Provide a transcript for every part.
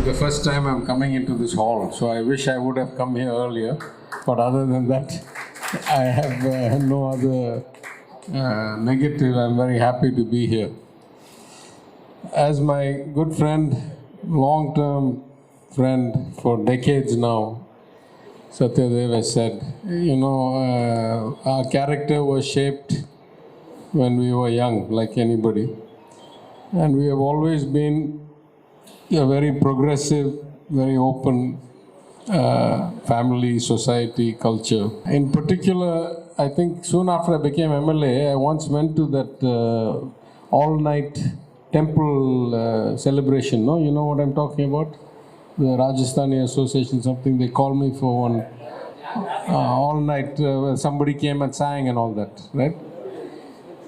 is the first time I'm coming into this hall, so I wish I would have come here earlier. But other than that, I have no other negative. I'm very happy to be here. As my good friend, long-term friend for decades now, Satyadev has said, our character was shaped when we were young, like anybody. And we have always been a very progressive, very open family, society, culture. In particular, I think soon after I became MLA, I once went to that all-night temple celebration. No, you know what I'm talking about? The Rajasthani Association, something they called me for one all-night. Somebody came and sang and all that, right?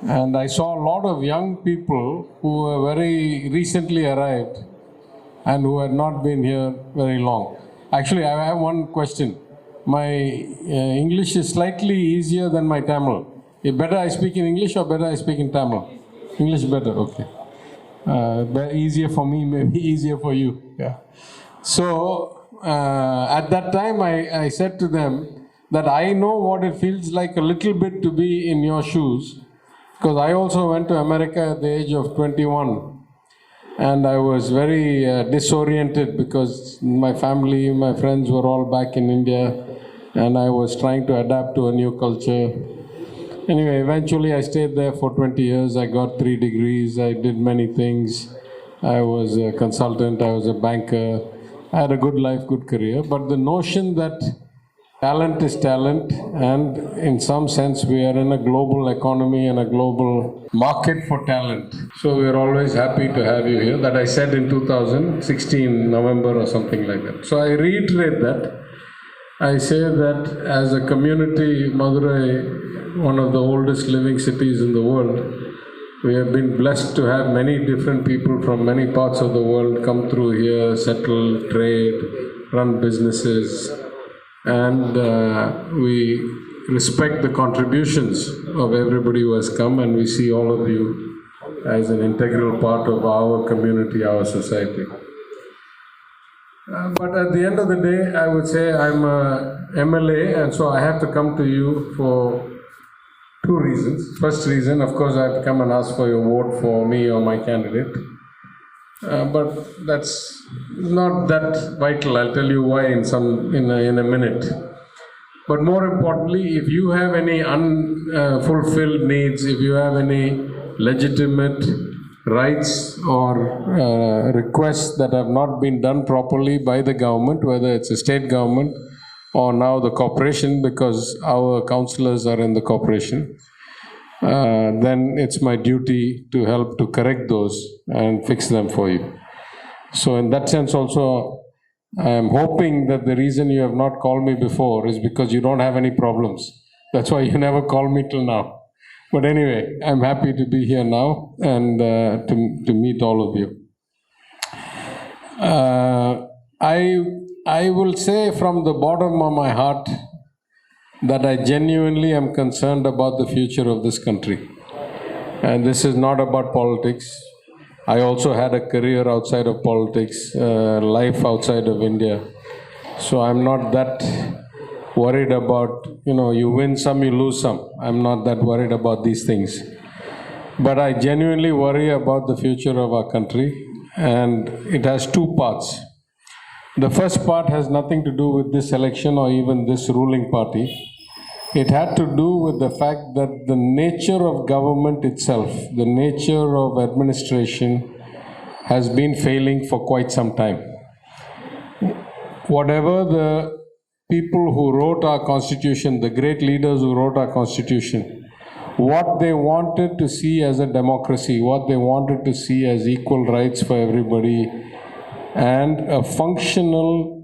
And I saw a lot of young people who were very recently arrived and who had not been here very long. Actually, I have one question. My English is slightly easier than my Tamil. Better I speak in English or better I speak in Tamil? English better, okay. Easier for me, maybe easier for you. Yeah. So, at that time I said to them that I know what it feels like a little bit to be in your shoes, because I also went to America at the age of 21. And I was very disoriented because my family, my friends were all back in India, and I was trying to adapt to a new culture. Anyway, eventually I stayed there for 20 years. I got 3 degrees. I did many things. I was a consultant. I was a banker. I had a good life, good career. But the notion that talent is talent, and in some sense we are in a global economy and a global market for talent. So we are always happy to have you here. That I said in 2016, November or something like that. So I reiterate that. I say that as a community, Madurai, one of the oldest living cities in the world, we have been blessed to have many different people from many parts of the world come through here, settle, trade, run businesses. And we respect the contributions of everybody who has come, and we see all of you as an integral part of our community, our society. But at the end of the day, I would say I'm a MLA, and so I have to come to you for 2 reasons. First reason, of course, I have to come and ask for your vote for me or my candidate. But that's not that vital. I'll tell you why in a minute. But more importantly, if you have any unfulfilled needs, if you have any legitimate rights or requests that have not been done properly by the government, whether it's a state government or now the corporation, because our councillors are in the corporation, then it's my duty to help to correct those and fix them for you. So in that sense also, I am hoping that the reason you have not called me before is because you don't have any problems. That's why you never called me till now. But anyway, I'm happy to be here now and to meet all of you. I will say from the bottom of my heart that I genuinely am concerned about the future of this country. And this is not about politics. I also had a career outside of politics, life outside of India. So I'm not that worried about, you win some, you lose some. I'm not that worried about these things. But I genuinely worry about the future of our country, and it has 2 parts. The first part has nothing to do with this election or even this ruling party. It had to do with the fact that the nature of government itself, the nature of administration, has been failing for quite some time. Whatever the people who wrote our Constitution, the great leaders who wrote our Constitution, what they wanted to see as a democracy, what they wanted to see as equal rights for everybody, and a functional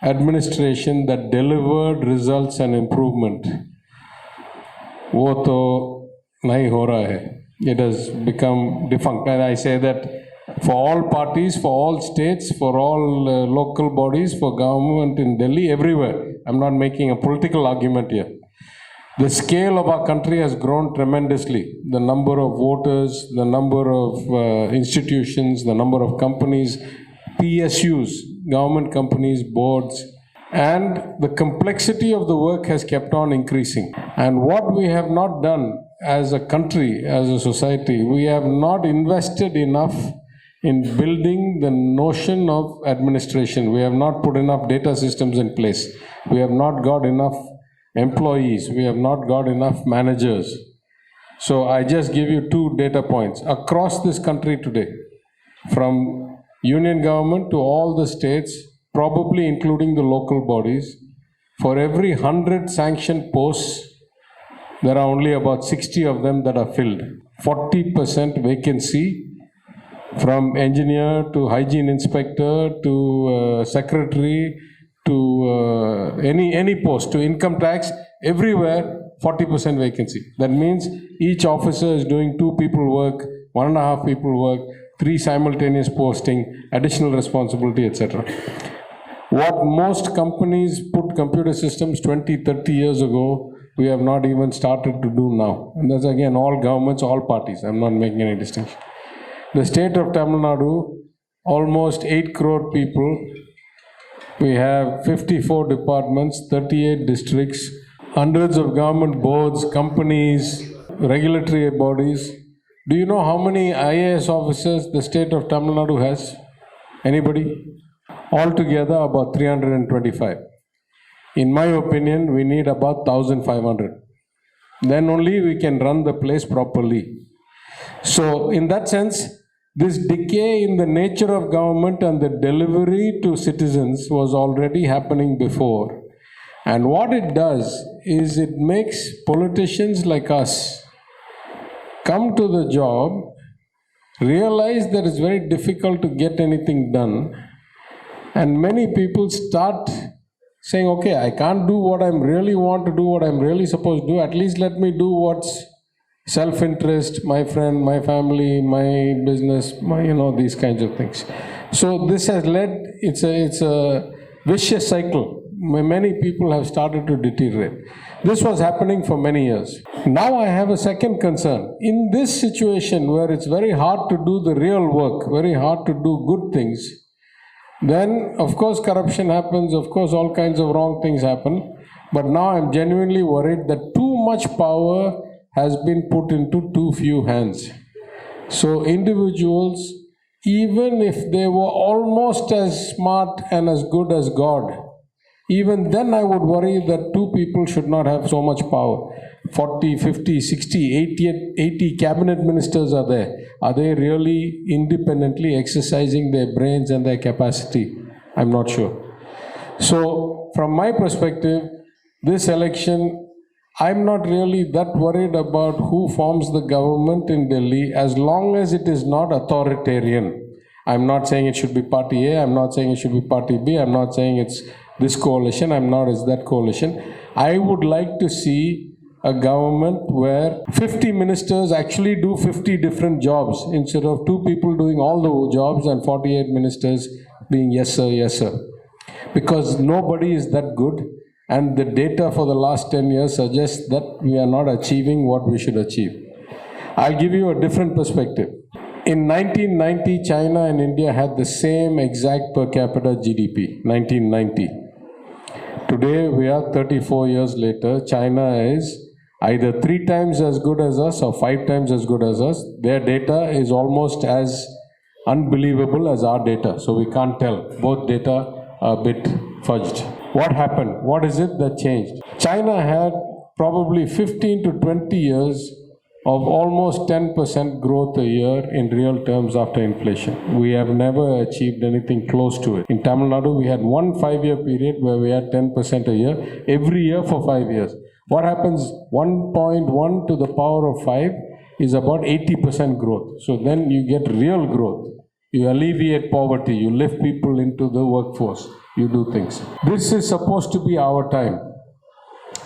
administration that delivered results and improvement. वो तो नहीं हो रहा है. It has become defunct. And I say that for all parties, for all states, for all local bodies, for government in Delhi, everywhere. I'm not making a political argument here. The scale of our country has grown tremendously. The number of voters, the number of institutions, the number of companies, PSUs, government companies, boards, and the complexity of the work has kept on increasing. And what we have not done as a country, as a society, we have not invested enough in building the notion of administration. We have not put enough data systems in place. We have not got enough employees. We have not got enough managers. So I just give you 2 data points. Across this country today, from union government to all the states, probably including the local bodies, for every 100 sanctioned posts, there are only about 60 of them that are filled. 40% vacancy, from engineer to hygiene inspector to secretary to any post, to income tax, everywhere 40% vacancy. That means each officer is doing 2 people work, 1.5 people work, 3 simultaneous posting, additional responsibility, etc. What most companies put computer systems 20, 30 years ago, we have not even started to do now. And that's again all governments, all parties. I'm not making any distinction. The state of Tamil Nadu, almost 8 crore people. We have 54 departments, 38 districts, hundreds of government boards, companies, regulatory bodies. Do you know how many IAS officers the state of Tamil Nadu has? Anybody? Altogether about 325. In my opinion, we need about 1,500. Then only we can run the place properly. So in that sense, this decay in the nature of government and the delivery to citizens was already happening before. And what it does is it makes politicians like us come to the job, realize that it's very difficult to get anything done, and many people start saying, okay, I can't do what I really want to do, what I'm really supposed to do, at least let me do what's self-interest, my friend, my family, my business, these kinds of things. So this has led, it's a vicious cycle. Many people have started to deteriorate. This was happening for many years. Now I have a second concern. In this situation where it's very hard to do the real work, very hard to do good things, then of course corruption happens, of course all kinds of wrong things happen. But now I'm genuinely worried that too much power has been put into too few hands. So individuals, even if they were almost as smart and as good as God, even then I would worry that 2 people should not have so much power. 40, 50, 60, 80 cabinet ministers are there. Are they really independently exercising their brains and their capacity? I'm not sure. So from my perspective, this election, I'm not really that worried about who forms the government in Delhi as long as it is not authoritarian. I'm not saying it should be party A, I'm not saying it should be party B, I'm not saying it's this coalition, I'm not it's that coalition. I would like to see a government where 50 ministers actually do 50 different jobs instead of 2 people doing all the jobs and 48 ministers being yes sir, yes sir. Because nobody is that good. And the data for the last 10 years suggests that we are not achieving what we should achieve. I'll give you a different perspective. In 1990, China and India had the same exact per capita GDP, 1990. Today, we are 34 years later. China is either 3 times as good as us or 5 times as good as us. Their data is almost as unbelievable as our data. So we can't tell. Both data are a bit fudged. What happened? What is it that changed? China had probably 15 to 20 years of almost 10% growth a year in real terms after inflation. We have never achieved anything close to it. In Tamil Nadu, we had one 5-year period where we had 10% a year, every year for 5 years. What happens? 1.1 to the power of 5 is about 80% growth. So then you get real growth. You alleviate poverty, you lift people into the workforce, you do things. This is supposed to be our time.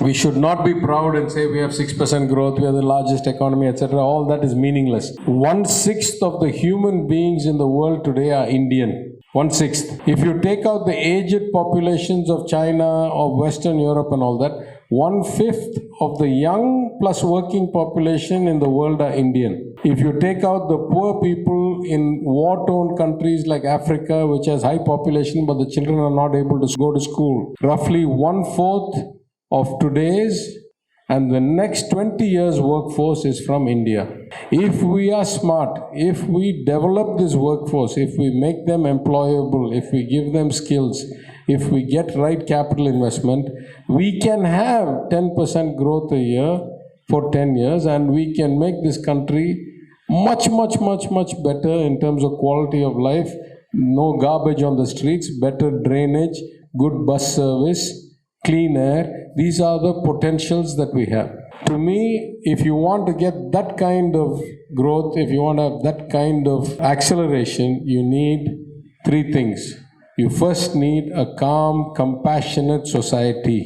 We should not be proud and say we have 6% growth, we are the largest economy, etc. All that is meaningless. 1/6 of the human beings in the world today are Indian. 1/6. If you take out the aged populations of China or Western Europe and all that, 1/5 of the young plus working population in the world are Indian. If you take out the poor people in war-torn countries like Africa, which has high population but the children are not able to go to school, roughly 1/4 of today's and the next 20 years workforce is from India. If we are smart, if we develop this workforce, if we make them employable, if we give them skills, if we get right capital investment, we can have 10% growth a year for 10 years and we can make this country much better in terms of quality of life, no garbage on the streets, better drainage, good bus service, clean air. These are the potentials that we have. To me, if you want to get that kind of growth, if you want to have that kind of acceleration, you need three things. You first need a calm, compassionate society.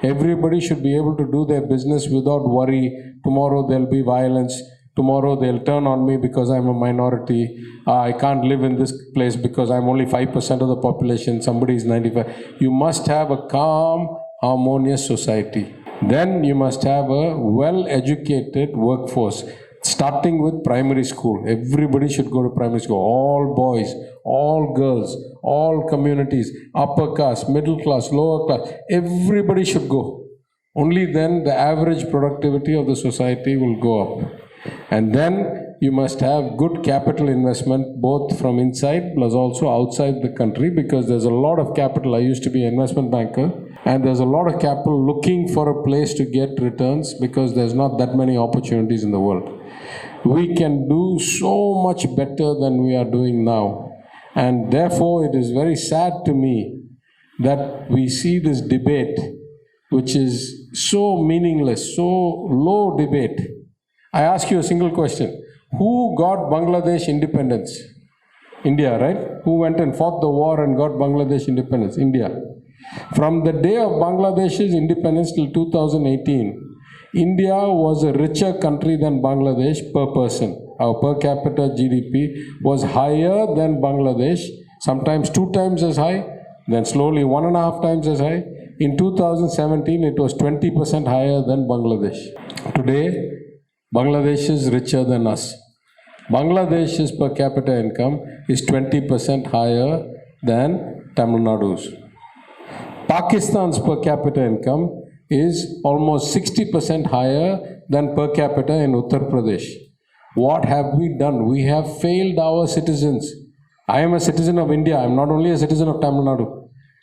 Everybody should be able to do their business without worry. Tomorrow there'll be violence. Tomorrow they'll turn on me because I'm a minority. I can't live in this place because I'm only 5% of the population. Somebody is 95. You must have a calm, harmonious society. Then you must have a well-educated workforce, starting with primary school. Everybody should go to primary school. All boys, all girls, all communities, upper caste, middle class, lower class. Everybody should go. Only then the average productivity of the society will go up. And then you must have good capital investment both from inside plus also outside the country, because there's a lot of capital. I used to be an investment banker, and there's a lot of capital looking for a place to get returns because there's not that many opportunities in the world. We can do so much better than we are doing now. And therefore, it is very sad to me that we see this debate, which is so meaningless, so low debate. I ask you a single question. Who got Bangladesh independence? India, right? Who went and fought the war and got Bangladesh independence? India. From the day of Bangladesh's independence till 2018, India was a richer country than Bangladesh per person. Our per capita GDP was higher than Bangladesh, sometimes 2 times as high, then slowly 1.5 times as high. In 2017, it was 20% higher than Bangladesh. Today, Bangladesh is richer than us. Bangladesh's per capita income is 20% higher than Tamilnadu's. Pakistan's per capita income is almost 60% higher than per capita in Uttar Pradesh. What have we done? We have failed our citizens. I am a citizen of India. I am not only a citizen of Tamil Nadu.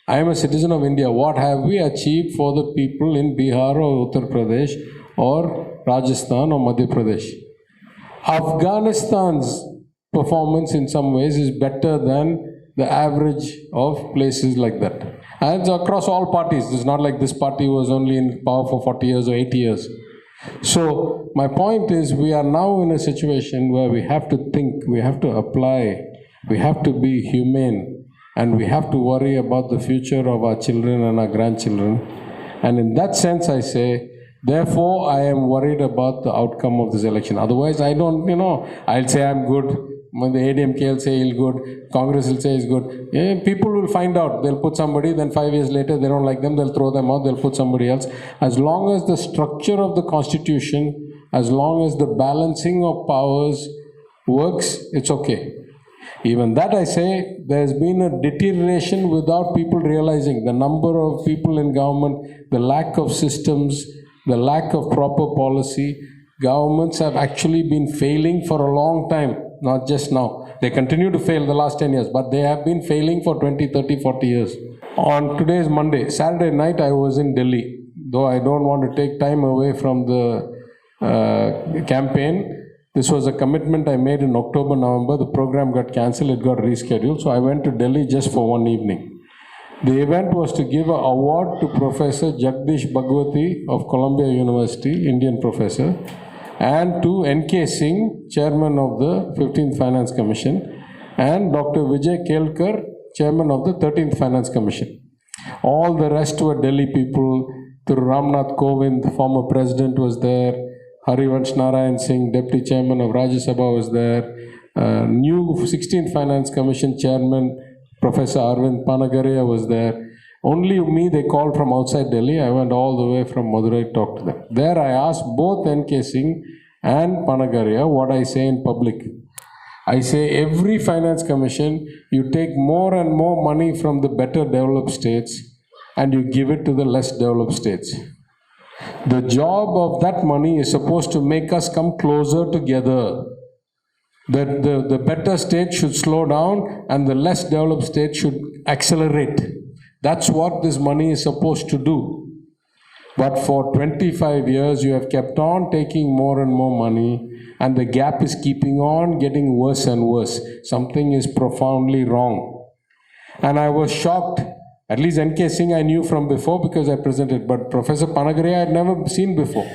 I am a citizen of India. What have we achieved for the people in Bihar or Uttar Pradesh or Rajasthan or Madhya Pradesh? Afghanistan's performance in some ways is better than the average of places like that. And it's across all parties. It's not like this party was only in power for 40 years or 80 years. So my point is, we are now in a situation where we have to think, we have to apply, we have to be humane, and we have to worry about the future of our children and our grandchildren. And in that sense, I say, therefore, I am worried about the outcome of this election. Otherwise, I don't, I'll say I'm good. When the ADMK will say he's good, Congress will say he's good. Yeah, people will find out. They'll put somebody, then 5 years later, they don't like them, they'll throw them out, they'll put somebody else. As long as the structure of the Constitution, as long as the balancing of powers works, it's okay. Even that, I say, there's been a deterioration without people realizing. The number of people in government, the lack of systems, the lack of proper policy. Governments have actually been failing for a long time, not just now. They continue to fail the last 10 years, but they have been failing for 20, 30, 40 years. On today's Monday, Saturday night, I was in Delhi. Though I don't want to take time away from the campaign, this was a commitment I made in October, November. The program got cancelled, it got rescheduled. So I went to Delhi just for one evening. The event was to give an award to Professor Jagdish Bhagwati of Columbia University, Indian professor, and to N.K. Singh, chairman of the 15th Finance Commission, and Dr. Vijay Kelkar, chairman of the 13th Finance Commission. All the rest were Delhi people. Through Ramnath Kovind, former president, was there. Harivansh Narayan Singh, deputy chairman of Rajya Sabha, was there. New 16th Finance Commission chairman, Professor Arvind Panagaria, was there. Only me they called from outside Delhi. I went all the way from Madurai to talk to them. There I asked both N.K. Singh and Panagaria what I say in public. I say every finance commission, you take more and more money from the better developed states and you give it to the less developed states. The job of that money is supposed to make us come closer together. The better state should slow down and the less developed state should accelerate. That's what this money is supposed to do. But for 25 years, you have kept on taking more and more money, and the gap is keeping on getting worse and worse. Something is profoundly wrong. And I was shocked. At least N.K. Singh I knew from before because I presented, but Professor Panagaria I had never seen before.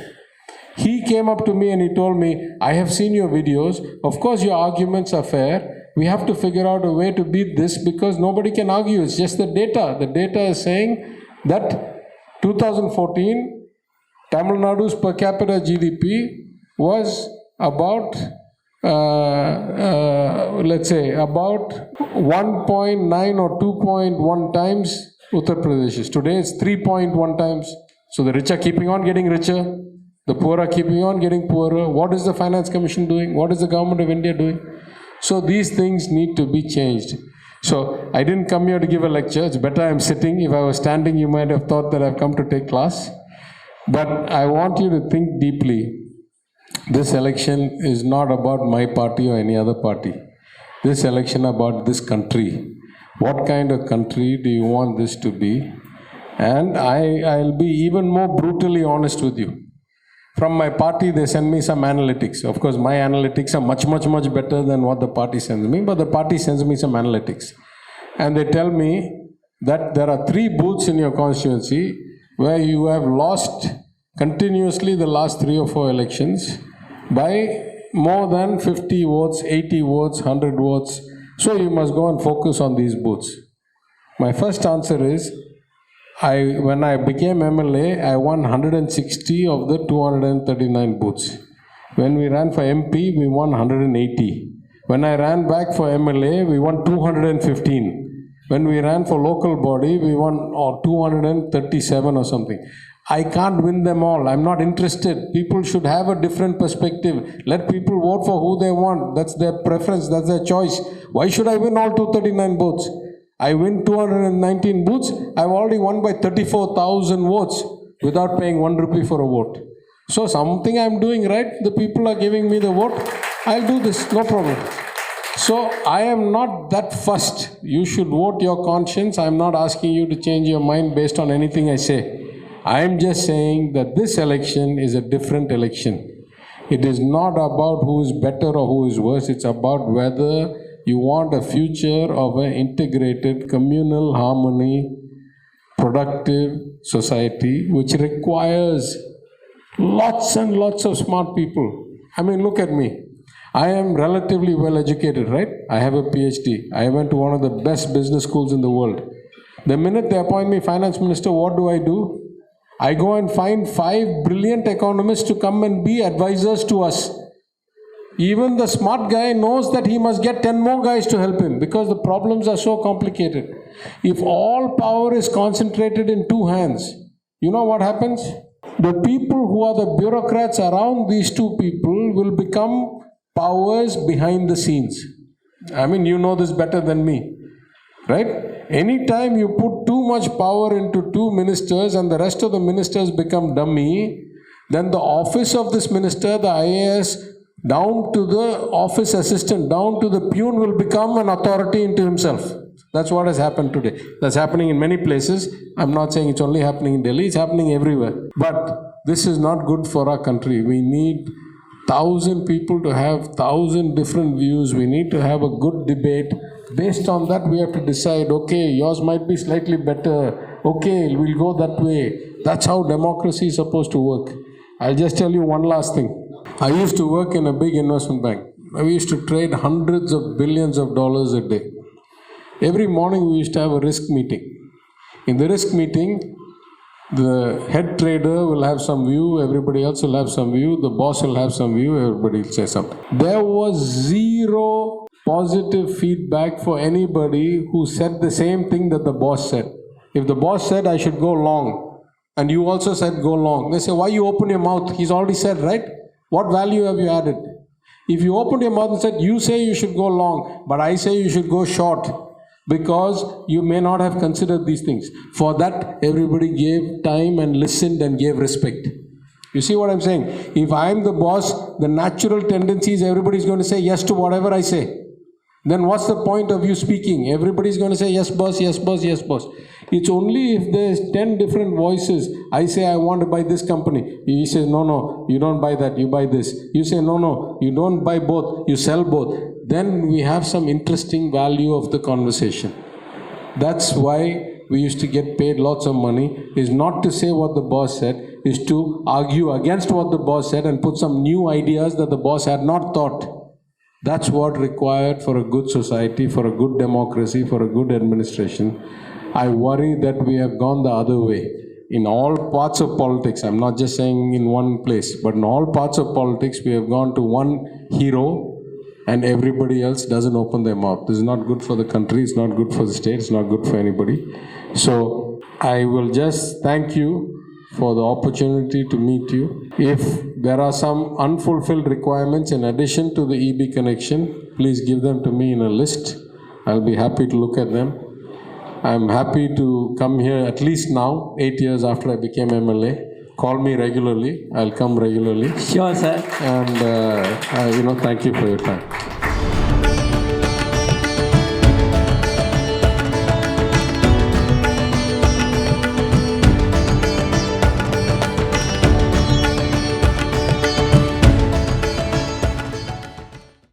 He came up to me and he told me, I have seen your videos. Of course, your arguments are fair. We have to figure out a way to beat this because nobody can argue. It's just the data. The data is saying that 2014, Tamilnadu's per capita GDP was about, let's say, about 1.9 or 2.1 times Uttar Pradesh's. Today it's 3.1 times. So the rich are keeping on getting richer. The poor are keeping on getting poorer. What is the Finance Commission doing? What is the government of India doing? So these things need to be changed. So I didn't come here to give a lecture. It's better I'm sitting. If I was standing, you might have thought that I've come to take class. But I want you to think deeply. This election is not about my party or any other party. This election about this country. What kind of country do you want this to be? And I'll be even more brutally honest with you. From my party, they send me some analytics. Of course, my analytics are much better than what the party sends me, but the party sends me some analytics. And they tell me that there are 3 booths in your constituency where you have lost continuously the last 3 or 4 elections by more than 50 votes, 80 votes, 100 votes. So you must go and focus on these booths. My first answer is, when I became MLA, I won 160 of the 239 booths. When we ran for MP, we won 180. When I ran back for MLA, we won 215. When we ran for local body, we won 237 or something. I can't win them all. I'm not interested. People should have a different perspective. Let people vote for who they want. That's their preference. That's their choice. Why should I win all 239 votes? I win 219 booths. I've already won by 34,000 votes without paying 1 rupee for a vote. So something I'm doing right. The people are giving me the vote. I'll do this. No problem. So I am not that fussed. You should vote your conscience. I'm not asking you to change your mind based on anything I say. I'm just saying that this election is a different election. It is not about who is better or who is worse. It's about whether you want a future of an integrated, communal harmony, productive society, which requires lots and lots of smart people. I mean, look at me. I am relatively well educated, right? I have a PhD. I went to one of the best business schools in the world. The minute they appoint me finance minister, what do? I go and find 5 brilliant economists to come and be advisors to us. Even the smart guy knows that he must get 10 more guys to help him because the problems are so complicated. If all power is concentrated in 2 hands, you know what happens? The people who are the bureaucrats around these 2 people will become powers behind the scenes. I mean, you know this better than me, right? Anytime you put too much power into 2 ministers and the rest of the ministers become dummy, then the office of this minister, the IAS, down to the office assistant, down to the peon will become an authority into himself. That's what has happened today. That's happening in many places. I'm not saying it's only happening in Delhi, it's happening everywhere. But this is not good for our country. We need 1,000 people to have 1,000 different views. We need to have a good debate. Based on that, we have to decide, okay, yours might be slightly better. Okay, we'll go that way. That's how democracy is supposed to work. I'll just tell you one last thing. I used to work in a big investment bank. We used to trade hundreds of billions of dollars a day. Every morning we used to have a risk meeting. In the risk meeting, the head trader will have some view, everybody else will have some view, the boss will have some view, everybody will say something. There was zero positive feedback for anybody who said the same thing that the boss said. If the boss said I should go long, and you also said go long, they say, why you open your mouth? He's already said, right? What value have you added? If you opened your mouth and said, you say you should go long, but I say you should go short, because you may not have considered these things. For that, everybody gave time and listened and gave respect. You see what I'm saying? If I'm the boss, the natural tendency is everybody's going to say yes to whatever I say. Then what's the point of you speaking? Everybody's going to say yes boss, yes boss, yes boss. It's only if there's 10 different voices. I say I want to buy this company. He says no, you don't buy that, you buy this. You say no, you don't buy both, you sell both. Then we have some interesting value of the conversation. That's why we used to get paid lots of money, is not to say what the boss said, is to argue against what the boss said and put some new ideas that the boss had not thought. That's what required for a good society, for a good democracy, for a good administration. I worry that we have gone the other way. In all parts of politics, I'm not just saying in one place, but in all parts of politics, we have gone to one hero and everybody else doesn't open their mouth. This is not good for the country, it's not good for the state, it's not good for anybody. So I will just thank you for the opportunity to meet you. If there are some unfulfilled requirements in addition to the EB connection, please give them to me in a list. I'll be happy to look at them. I'm happy to come here at least now, 8 years after I became MLA. Call me regularly. I'll come regularly. Sure, sir. And, thank you for your time.